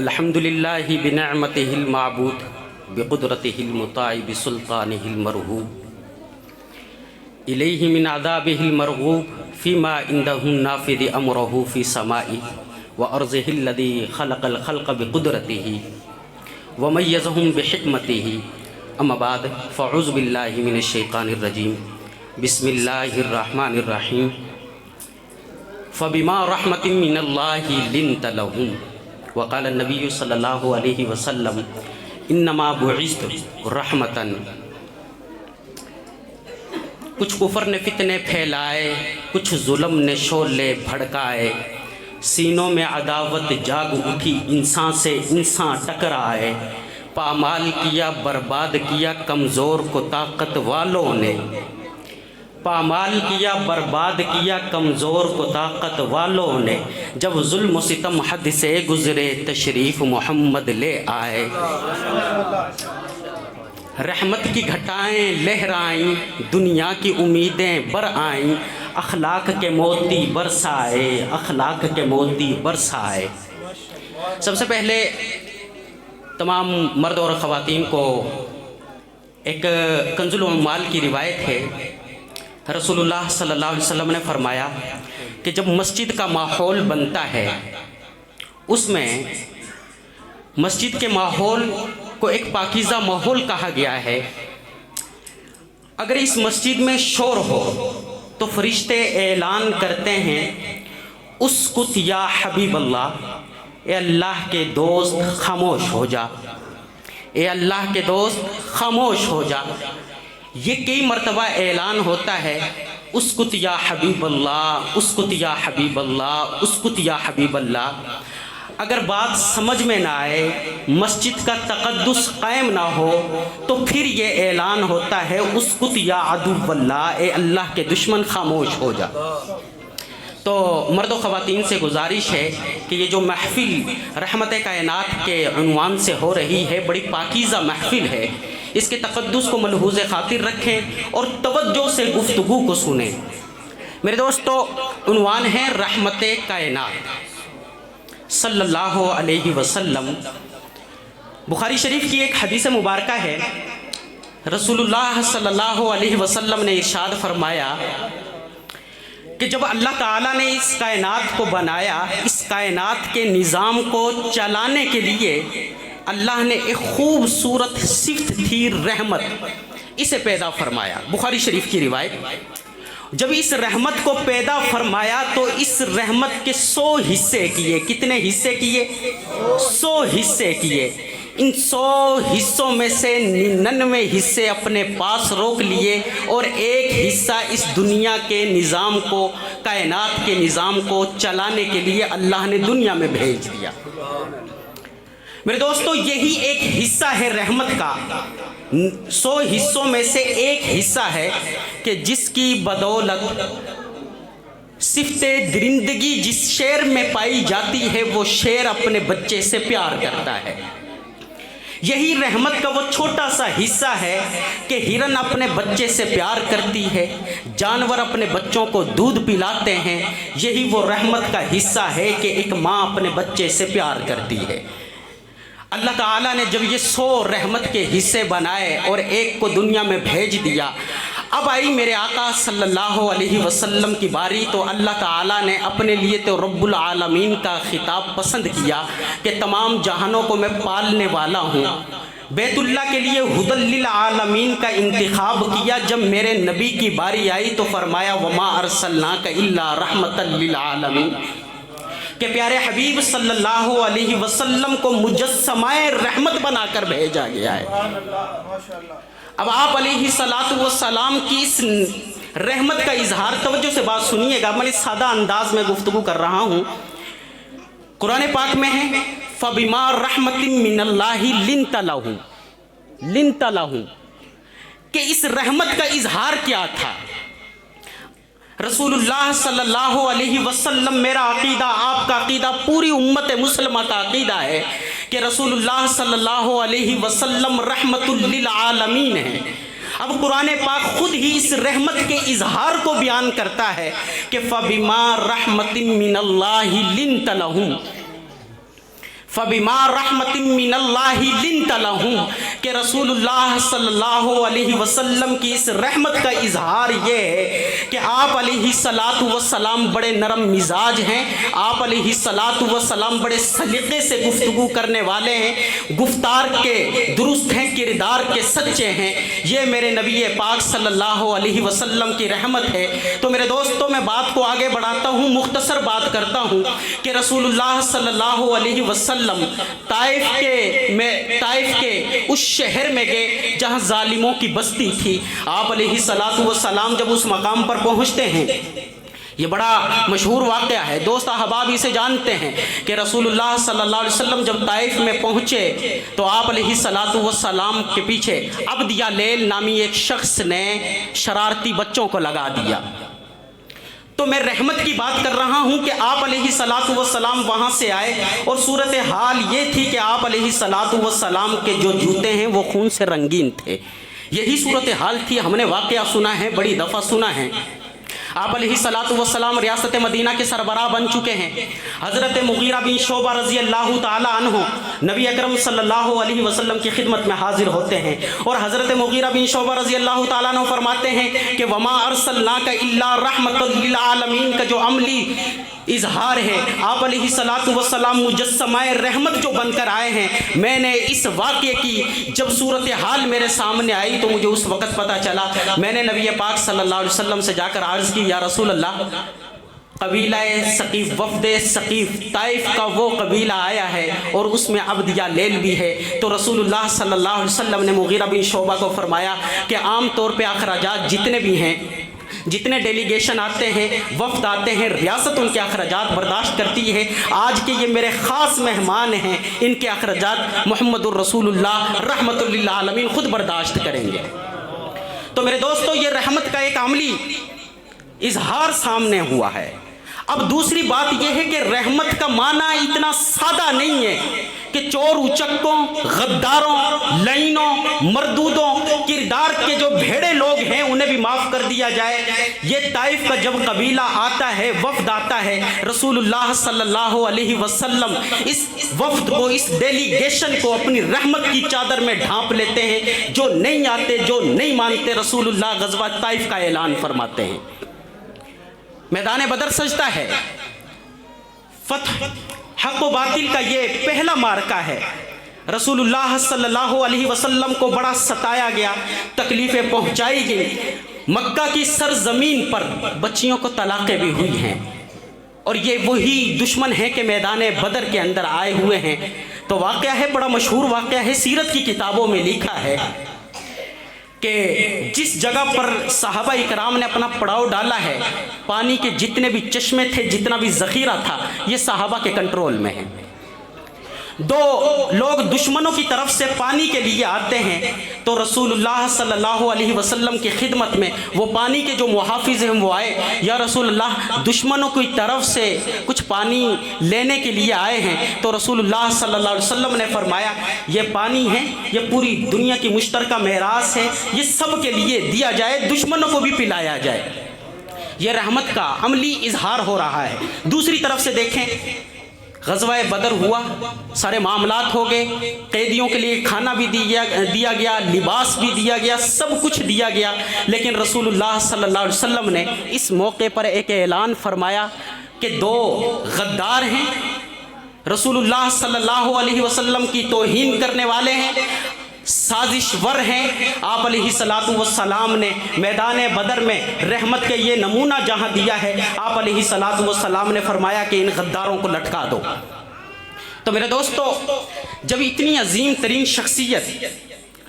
الحمد للہ بنعمتہ المعبود بقدرتہ المطاع بسلطانہ المرہوب الیہ من عذابہ المرغوب فیما عندہ نافذ امرہ فی سمائہ وارضہ الذی خلق الخلق بقدرتہ ومیزہم بحکمتہ اما بعد فاعوذ باللہ من الشیطان الرجیم بسم اللہ الرحمن الرحیم فبما رحمت من اللہ لنت لہم وقال النبی صلی اللہ علیہ وسلم انما بعثت رحمتاً۔ کچھ کفر نے فتنے پھیلائے، کچھ ظلم نے شعلے بھڑکائے، سینوں میں عداوت جاگ اٹھی، انسان سے انسان ٹکرائے، پامال کیا برباد کیا کمزور کو طاقت والوں نے، پامال کیا برباد کیا کمزور کو طاقت والوں نے، جب ظلم و ستم حد سے گزرے تشریف محمد لے آئے، رحمت کی گھٹائیں لہرائیں، دنیا کی امیدیں بر آئیں، اخلاق کے موتی برسائے، اخلاق کے موتی برسائے۔ سب سے پہلے تمام مرد اور خواتین کو ایک کنز العمال کی روایت ہے۔ رسول اللہ صلی اللہ علیہ وسلم نے فرمایا کہ جب مسجد کا ماحول بنتا ہے، اس میں مسجد کے ماحول کو ایک پاکیزہ ماحول کہا گیا ہے۔ اگر اس مسجد میں شور ہو تو فرشتے اعلان کرتے ہیں اسکت یا حبیب اللہ، اے اللہ کے دوست خاموش ہو جا، اے اللہ کے دوست خاموش ہو جا۔ یہ کئی مرتبہ اعلان ہوتا ہے اسکت یا حبیب اللہ، اسکت یا حبیب اللہ، اسکت یا حبیب اللہ۔ اگر بات سمجھ میں نہ آئے، مسجد کا تقدس قائم نہ ہو، تو پھر یہ اعلان ہوتا ہے اسکت یا عدو اللہ، اے اللہ کے دشمن خاموش ہو جا۔ تو مرد و خواتین سے گزارش ہے کہ یہ جو محفل رحمت کائنات کے عنوان سے ہو رہی ہے، بڑی پاکیزہ محفل ہے، اس کے تقدس کو ملحوظ خاطر رکھیں اور توجہ سے گفتگو کو سنیں۔ میرے دوستو، عنوان ہے رحمت کائنات صلی اللہ علیہ وسلم۔ بخاری شریف کی ایک حدیث مبارکہ ہے، رسول اللہ صلی اللہ علیہ وسلم نے ارشاد فرمایا کہ جب اللہ تعالیٰ نے اس کائنات کو بنایا، اس کائنات کے نظام کو چلانے کے لیے اللہ نے ایک خوبصورت صفت تھی رحمت، اسے پیدا فرمایا۔ بخاری شریف کی روایت، جب اس رحمت کو پیدا فرمایا تو اس رحمت کے 100 حصے کیے۔ کتنے حصے کیے؟ 100 حصے کیے۔ ان 100 حصوں میں سے 99 حصے اپنے پاس روک لیے اور ایک حصہ اس دنیا کے نظام کو، کائنات کے نظام کو چلانے کے لیے اللہ نے دنیا میں بھیج دیا۔ میرے دوستو، یہی ایک حصہ ہے رحمت کا۔ 100 حصوں میں سے ایک حصہ ہے کہ جس کی بدولت صفت درندگی جس شیر میں پائی جاتی ہے، وہ شیر اپنے بچے سے پیار کرتا ہے۔ یہی رحمت کا وہ چھوٹا سا حصہ ہے کہ ہرن اپنے بچے سے پیار کرتی ہے، جانور اپنے بچوں کو دودھ پلاتے ہیں۔ یہی وہ رحمت کا حصہ ہے کہ ایک ماں اپنے بچے سے پیار کرتی ہے۔ اللہ تعالیٰ نے جب یہ 100 رحمت کے حصے بنائے اور ایک کو دنیا میں بھیج دیا، اب آئی میرے آقا صلی اللہ علیہ وسلم کی باری، تو اللہ تعالیٰ نے اپنے لیے تو رب العالمین کا خطاب پسند کیا کہ تمام جہانوں کو میں پالنے والا ہوں۔ بیت اللہ کے لیے ہدی للعالمین کا انتخاب کیا۔ جب میرے نبی کی باری آئی تو فرمایا وما ارسلناک الا رحمتا للعالمین، کہ پیارے حبیب صلی اللہ علیہ وسلم کو مجسمہ رحمت بنا کر بھیجا گیا ہے۔ اب آپ علیہ السلام کی اس رحمت کا اظہار، توجہ سے بات سنیے گا، میں سادہ انداز میں گفتگو کر رہا ہوں۔ قرآن پاک میں ہے فَبِمَا رَحْمَةٍ مِّنَ اللَّهِ لِنْتَ لَهُمْ، کہ اس رحمت کا اظہار کیا تھا۔ رسول اللہ صلی اللہ علیہ وسلم، میرا عقیدہ، آپ کا عقیدہ، پوری امت مسلمہ کا عقیدہ ہے کہ رسول اللہ صلی اللہ علیہ وسلم رحمت للعالمین ہے۔ اب قرآن پاک خود ہی اس رحمت کے اظہار کو بیان کرتا ہے کہ فَبِمَا رَحْمَةٍ مِّنَ اللَّهِ لِنْتَ لَهُمْ، فبما رحمت من اللہ لنت لہم، کہ رسول اللہ صلی اللہ علیہ وسلم کی اس رحمت کا اظہار یہ ہے کہ آپ علیہ الصلاۃ والسلام بڑے نرم مزاج ہیں، آپ علیہ الصلاۃ والسلام بڑے سلیقے سے گفتگو کرنے والے ہیں، گفتار کے درست ہیں، کردار کے سچے ہیں، یہ میرے نبی پاک صلی اللہ علیہ وسلم کی رحمت ہے۔ تو میرے دوستوں میں بات کو آگے بڑھاتا ہوں، مختصر بات کرتا ہوں کہ رسول اللہ صلی اللہ علیہ وسلم طائف کے اس شہر میں گئے جہاں ظالموں کی بستی تھی۔ آپ علیہ الصلاۃ والسلام جب اس مقام پر پہنچتے ہیں، یہ بڑا مشہور واقعہ ہے، دوست احباب اسے جانتے ہیں کہ رسول اللہ صلی اللہ علیہ وسلم جب طائف میں پہنچے تو آپ علیہ الصلاۃ والسلام کے پیچھے عبد یا لیل نامی ایک شخص نے شرارتی بچوں کو لگا دیا۔ تو میں رحمت کی بات کر رہا ہوں کہ آپ علیہ الصلاۃ والسلام وہاں سے آئے اور صورتحال یہ تھی کہ آپ علیہ الصلاۃ والسلام کے جو جوتے ہیں وہ خون سے رنگین تھے۔ یہی صورتحال تھی، ہم نے واقعہ سنا ہے، بڑی دفعہ سنا ہے۔ آپ علیہ الصلاۃ والسلام ریاست مدینہ کے سربراہ بن چکے ہیں۔ حضرت مغیرہ بن شعبہ رضی اللہ تعالی عنہ نبی اکرم صلی اللہ علیہ وسلم کی خدمت میں حاضر ہوتے ہیں، اور حضرت مغیرہ بن شعبہ رضی اللہ تعالی عنہ فرماتے ہیں کہ وما ارسلناک الا رحمۃ للعالمین کا جو عملی اظہار ہے، آپ علیہ الصلاۃ والسلام مجسمہ رحمت جو بن کر آئے ہیں۔ میں نے اس واقعے کی جب صورتحال میرے سامنے آئی تو مجھے اس وقت پتہ چلا، میں نے نبی پاک صلی اللہ علیہ وسلم سے جا کر عرض کی، یا رسول اللہ، قبیلہ ثقیف، وفد ثقیف طائف کا وہ قبیلہ آیا ہے اور اس میں عبد یا لیل بھی ہے۔ تو رسول اللہ صلی اللہ علیہ وسلم نے مغیرہ بن شعبہ کو فرمایا کہ عام طور پہ اخراجات جتنے بھی ہیں، جتنے ڈیلیگیشن آتے ہیں، وفد آتے ہیں، ریاست ان کے اخراجات برداشت کرتی ہے۔ آج کے یہ میرے خاص مہمان ہیں، ان کے اخراجات محمد الرسول اللہ رحمت للعالمین خود برداشت کریں گے۔ تو میرے دوستو، یہ رحمت کا ایک عملی اظہار سامنے ہوا ہے۔ اب دوسری بات یہ ہے کہ رحمت کا معنی اتنا سادہ نہیں ہے کہ چور اچکوں، غداروں، لعینوں، مردودوں، کردار کے جو بھیڑے لوگ ہیں انہیں بھی معاف کر دیا جائے۔ یہ طائف کا جب قبیلہ آتا ہے، وفد آتا ہے، رسول اللہ صلی اللہ علیہ وسلم اس وفد کو، اس ڈیلیگیشن کو اپنی رحمت کی چادر میں ڈھانپ لیتے ہیں۔ جو نہیں آتے، جو نہیں مانتے، رسول اللہ غزوہ طائف کا اعلان فرماتے ہیں۔ میدان بدر سجدہ ہے، فتح حق و باطل کا یہ پہلا مارکہ ہے۔ رسول اللہ صلی اللہ علیہ وسلم کو بڑا ستایا گیا، تکلیفیں پہنچائی گئی، مکہ کی سرزمین پر بچیوں کو طلاقیں بھی ہوئی ہیں، اور یہ وہی دشمن ہیں کہ میدان بدر کے اندر آئے ہوئے ہیں۔ تو واقعہ ہے، بڑا مشہور واقعہ ہے، سیرت کی کتابوں میں لکھا ہے کہ جس جگہ پر صحابہ اکرام نے اپنا پڑاؤ ڈالا ہے، پانی کے جتنے بھی چشمے تھے، جتنا بھی ذخیرہ تھا، یہ صحابہ کے کنٹرول میں ہے۔ دو لوگ دشمنوں کی طرف سے پانی کے لیے آتے ہیں تو رسول اللہ صلی اللہ علیہ وسلم کی خدمت میں وہ پانی کے جو محافظ ہیں وہ آئے، یا رسول اللہ دشمنوں کی طرف سے کچھ پانی لینے کے لیے آئے ہیں۔ تو رسول اللہ صلی اللہ علیہ وسلم نے فرمایا یہ پانی ہے، یہ پوری دنیا کی مشترکہ میراث ہے، یہ سب کے لیے دیا جائے، دشمنوں کو بھی پلایا جائے۔ یہ رحمت کا عملی اظہار ہو رہا ہے۔ دوسری طرف سے دیکھیں، غزوہ بدر ہوا، سارے معاملات ہو گئے، قیدیوں کے لیے کھانا بھی دیا گیا، لباس بھی دیا گیا، سب کچھ دیا گیا، لیکن رسول اللہ صلی اللہ علیہ وسلم نے اس موقع پر ایک اعلان فرمایا کہ دو غدار ہیں، رسول اللہ صلی اللہ علیہ وسلم کی توہین کرنے والے ہیں، سازش ور ہیں۔ آپ علیہ الصلاۃ والسلام نے میدان بدر میں رحمت کے یہ نمونہ جہاں دیا ہے، آپ علیہ الصلاۃ والسلام نے فرمایا کہ ان غداروں کو لٹکا دو۔ تو میرے دوستو، جب اتنی عظیم ترین شخصیت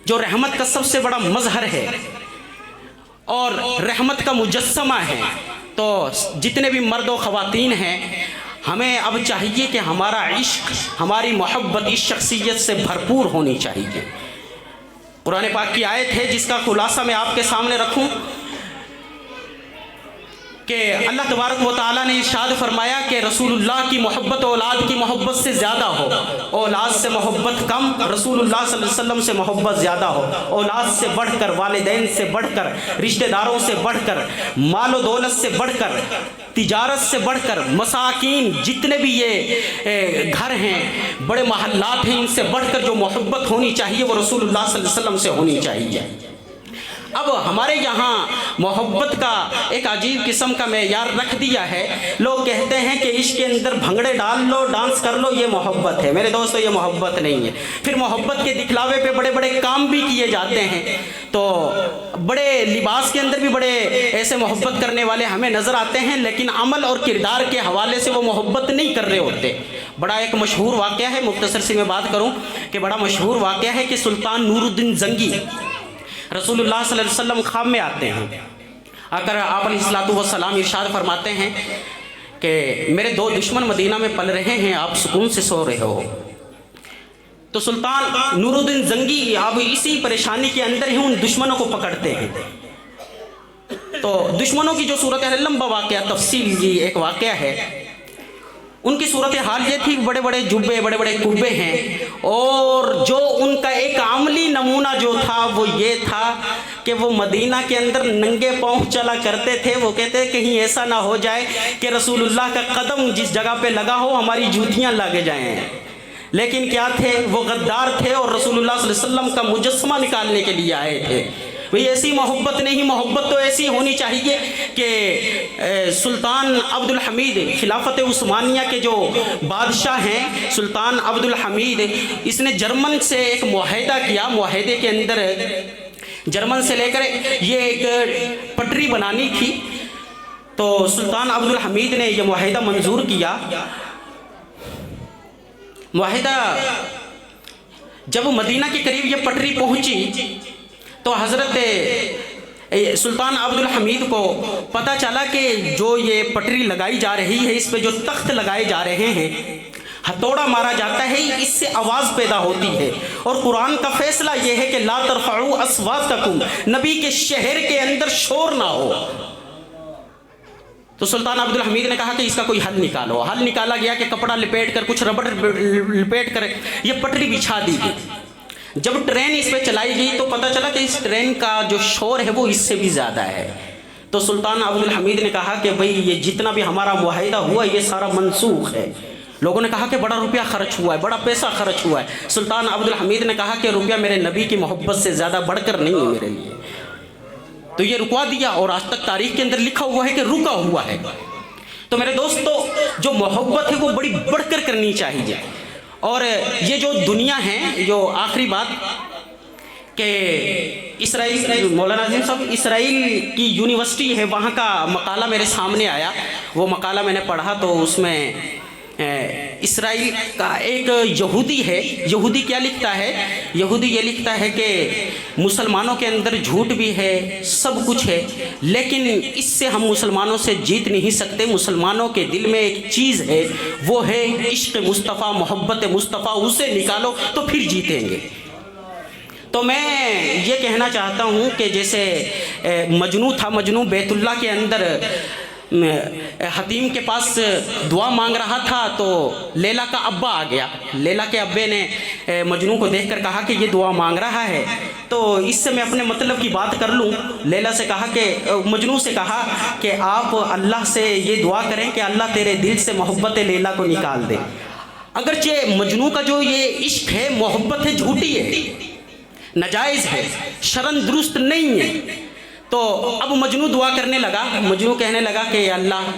جو رحمت کا سب سے بڑا مظہر ہے اور رحمت کا مجسمہ ہے، تو جتنے بھی مرد و خواتین ہیں، ہمیں اب چاہیے کہ ہمارا عشق، ہماری محبت اس شخصیت سے بھرپور ہونی چاہیے۔ قرآن پاک کی آیت ہے جس کا خلاصہ میں آپ کے سامنے رکھوں کہ اللہ تبارک و تعالیٰ نے ارشاد فرمایا کہ رسول اللہ کی محبت اولاد کی محبت سے زیادہ ہو، اور اولاد سے محبت کم، رسول اللہ صلی اللہ علیہ وسلم سے محبت زیادہ ہو۔ اولاد سے بڑھ کر، والدین سے بڑھ کر، رشتہ داروں سے بڑھ کر، مال و دولت سے بڑھ کر، تجارت سے بڑھ کر، مساکین جتنے بھی یہ گھر ہیں، بڑے محلات ہیں، ان سے بڑھ کر جو محبت ہونی چاہیے وہ رسول اللہ صلی اللہ علیہ وسلم سے ہونی چاہیے۔ اب ہمارے یہاں محبت کا ایک عجیب قسم کا معیار رکھ دیا ہے۔ لوگ کہتے ہیں کہ عشق کے اندر بھنگڑے ڈال لو، ڈانس کر لو، یہ محبت ہے۔ میرے دوستو یہ محبت نہیں ہے۔ پھر محبت کے دکھلاوے پہ بڑے بڑے کام بھی کیے جاتے ہیں، تو بڑے لباس کے اندر بھی بڑے ایسے محبت کرنے والے ہمیں نظر آتے ہیں، لیکن عمل اور کردار کے حوالے سے وہ محبت نہیں کر رہے ہوتے۔ بڑا ایک مشہور واقعہ ہے، مختصر سی میں بات کروں کہ بڑا مشہور واقعہ ہے کہ سلطان نور الدین زنگی رسول اللہ صلی اللہ علیہ وسلم خواب میں آتے ہیں۔ آ کر آپ علیہ الصلوۃ والسلام ارشاد فرماتے ہیں کہ میرے دو دشمن مدینہ میں پل رہے ہیں، آپ سکون سے سو رہے ہو۔ تو سلطان نور الدین زنگی اب اسی پریشانی کے اندر ہی ان دشمنوں کو پکڑتے ہیں۔ تو دشمنوں کی جو صورت ہے، لمبا واقعہ، تفصیل کی ایک واقعہ ہے۔ ان کی صورتحال یہ تھی، بڑے بڑے جبے، بڑے بڑے قبے ہیں، اور جو ان کا ایک عملی نمونہ جو تھا وہ یہ تھا کہ وہ مدینہ کے اندر ننگے پاؤں چلا کرتے تھے۔ وہ کہتے کہیں ایسا نہ ہو جائے کہ رسول اللہ کا قدم جس جگہ پہ لگا ہو ہماری جوتیاں لگ جائیں۔ لیکن کیا تھے وہ؟ غدار تھے، اور رسول اللہ صلی اللہ علیہ وسلم کا مجسمہ نکالنے کے لیے آئے تھے۔ وہ ایسی محبت نہیں، محبت تو ایسی ہونی چاہیے کہ سلطان عبد الحمید، خلافت عثمانیہ کے جو بادشاہ ہیں سلطان عبد الحمید، اس نے جرمن سے ایک معاہدہ کیا۔ معاہدے کے اندر جرمن سے لے کر یہ ایک پٹری بنانی تھی، تو سلطان عبد الحمید نے یہ معاہدہ منظور کیا۔ معاہدہ جب مدینہ کے قریب یہ پٹری پہنچی تو حضرت سلطان عبد الحمید کو پتہ چلا کہ جو یہ پٹری لگائی جا رہی ہے، اس پہ جو تخت لگائے جا رہے ہیں، ہتھوڑا مارا جاتا ہے، اس سے آواز پیدا ہوتی ہے، اور قرآن کا فیصلہ یہ ہے کہ لا ترفعوا اصواتکم، نبی کے شہر کے اندر شور نہ ہو۔ تو سلطان عبد الحمید نے کہا کہ اس کا کوئی حل نکالو۔ حل نکالا گیا کہ کپڑا لپیٹ کر، کچھ ربڑ لپیٹ کر یہ پٹری بچھا دی گئی۔ جب ٹرین اس پہ چلائی گئی تو پتہ چلا کہ اس ٹرین کا جو شور ہے وہ اس سے بھی زیادہ ہے۔ تو سلطان عبد الحمید نے کہا کہ بھئی یہ جتنا بھی ہمارا معاہدہ ہوا یہ سارا منسوخ ہے۔ لوگوں نے کہا کہ بڑا روپیہ خرچ ہوا ہے، بڑا پیسہ خرچ ہوا ہے۔ سلطان عبد الحمید نے کہا کہ روپیہ میرے نبی کی محبت سے زیادہ بڑھ کر نہیں ہے میرے لیے۔ تو یہ رکوا دیا، اور آج تک تاریخ کے اندر لکھا ہوا ہے کہ رکا ہوا ہے۔ تو میرے دوستو، جو محبت ہے وہ بڑی بڑھ کر کرنی چاہیے۔ اور یہ جو دنیا ہے، جو آخری بات کہ اسرائیل، مولانا عظیم صاحب، اسرائیل کی یونیورسٹی ہے، وہاں کا مقالہ میرے سامنے آیا۔ وہ مقالہ میں نے پڑھا تو اس میں اسرائیل کا ایک یہودی ہے، یہودی کیا لکھتا ہے؟ یہودی یہ لکھتا ہے کہ مسلمانوں کے اندر جھوٹ بھی ہے، سب کچھ ہے، لیکن اس سے ہم مسلمانوں سے جیت نہیں سکتے۔ مسلمانوں کے دل میں ایک چیز ہے، وہ ہے عشق مصطفیٰ، محبت مصطفیٰ، اسے نکالو تو پھر جیتیں گے۔ تو میں یہ کہنا چاہتا ہوں کہ جیسے مجنوں تھا، مجنوں بیت اللہ کے اندر حتیم کے پاس دعا مانگ رہا تھا، تو لیلا کا ابا آ گیا۔ لیلا کے ابے نے مجنوں کو دیکھ کر کہا کہ یہ دعا مانگ رہا ہے، تو اس سے میں اپنے مطلب کی بات کر لوں۔ لیلا سے کہا کہ مجنوں سے کہا کہ آپ اللہ سے یہ دعا کریں کہ اللہ تیرے دل سے محبت لیلا کو نکال دے۔ اگرچہ مجنوں کا جو یہ عشق ہے، محبت ہے، جھوٹی ہے، ناجائز ہے، شرعاً درست نہیں ہے۔ تو اب مجنوں دعا کرنے لگا، مجنوں کہنے لگا کہ اللہ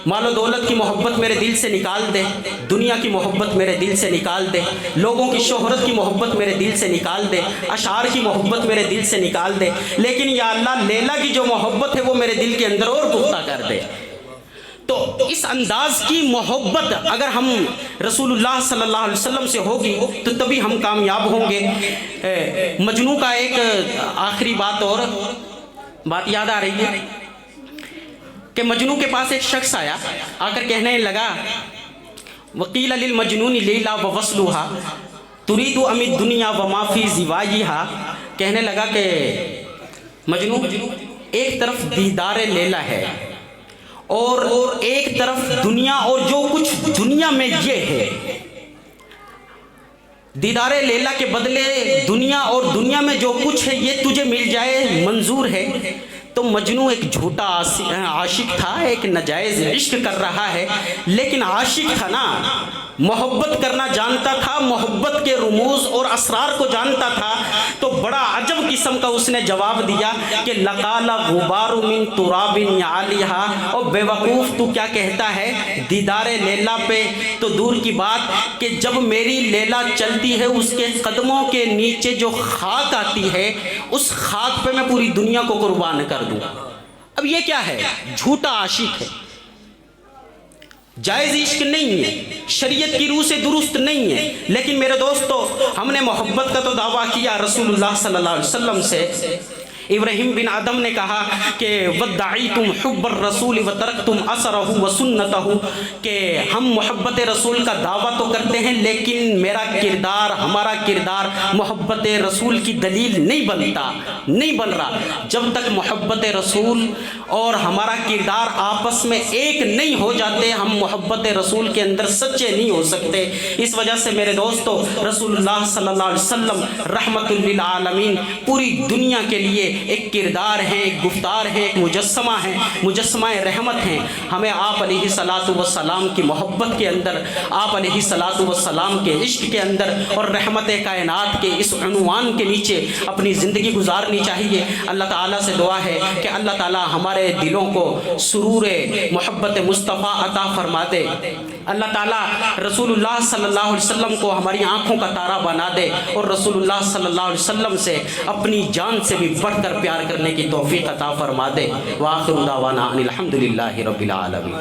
مال و دولت کی محبت میرے دل سے نکال دے، دنیا کی محبت میرے دل سے نکال دے، لوگوں کی شہرت کی محبت میرے دل سے نکال دے، اشعار کی محبت میرے دل سے نکال دے، لیکن یا اللہ لیلا کی جو محبت ہے وہ میرے دل کے اندر اور پختہ کر دے۔ تو اس انداز کی محبت اگر ہم رسول اللہ صلی اللہ علیہ وسلم سے ہوگی تو تبھی ہم کامیاب ہوں گے۔ مجنوں کا ایک آخری بات یاد آ رہی ہے کہ مجنوں کے پاس ایک شخص آیا، آ کر کہنے لگا وقیل للمجنون لیلا ووصلھا ترید ام الدنیا وما فی زوایھا، کہنے لگا کہ مجنوں، ایک طرف دیدار لیلا ہے اور ایک طرف دنیا اور جو کچھ دنیا میں یہ ہے، دیدار لیلا کے بدلے دنیا اور دنیا میں جو کچھ ہے یہ تجھے مل جائے منظور ہے۔ تو مجنوں ایک جھوٹا عاشق تھا، ایک ناجائز عشق کر رہا ہے، لیکن عاشق تھا نا، محبت کرنا جانتا تھا، محبت کے رموز اور اسرار کو جانتا تھا۔ تو بڑا عجب قسم کا اس نے جواب دیا کہ لقال غبار من تراب علیہا، اور بے وقوف تو کیا کہتا ہے دیدار لیلا پہ تو دور کی بات کہ جب میری لیلا چلتی ہے اس کے قدموں کے نیچے جو خاک آتی ہے اس خاک پہ میں پوری دنیا کو قربان کر دوں۔ اب یہ کیا ہے؟ جھوٹا عاشق ہے، جائز عشق نہیں ہے، شریعت کی روح سے درست نہیں ہے۔ لیکن میرے دوستو، ہم نے محبت کا تو دعویٰ کیا رسول اللہ صلی اللہ علیہ وسلم سے۔ ابراہیم بن آدم نے کہا کہ وَدَّعِيتُمْ حُبَّ الرَّسُولِ وَتَرَكْتُمْ أَثَرَهُ وَسُنَّتَهُ، کہ ہم محبت رسول کا دعویٰ تو کرتے ہیں لیکن میرا کردار، ہمارا کردار محبت رسول کی دلیل نہیں بن رہا۔ جب تک محبت رسول اور ہمارا کردار آپس میں ایک نہیں ہو جاتے، ہم محبت رسول کے اندر سچے نہیں ہو سکتے۔ اس وجہ سے میرے دوستو، رسول اللہ صلی اللہ علیہ وسلم رحمت للعالمین پوری دنیا کے لیے ایک کردار ہے، ایک گفتار ہے، ایک مجسمہ ہے، مجسمہ رحمت ہیں۔ ہمیں آپ علیہ الصلاۃ والسلام کی محبت کے اندر، آپ علیہ الصلاۃ والسلام کے عشق کے اندر اور رحمت کائنات کے اس عنوان کے نیچے اپنی زندگی گزارنی چاہیے۔ اللہ تعالیٰ سے دعا ہے کہ اللہ تعالیٰ ہمارے دلوں کو سرور محبت مصطفیٰ عطا فرما دے۔ اللہ تعالیٰ رسول اللہ صلی اللہ علیہ وسلم کو ہماری آنکھوں کا تارا بنا دے اور رسول اللہ صلی اللہ علیہ وسلم سے اپنی جان سے بھی بڑھ کر پیار کرنے کی توفیق عطا فرما دے۔ وآخر دعوانا ان الحمد للہ رب العالمین۔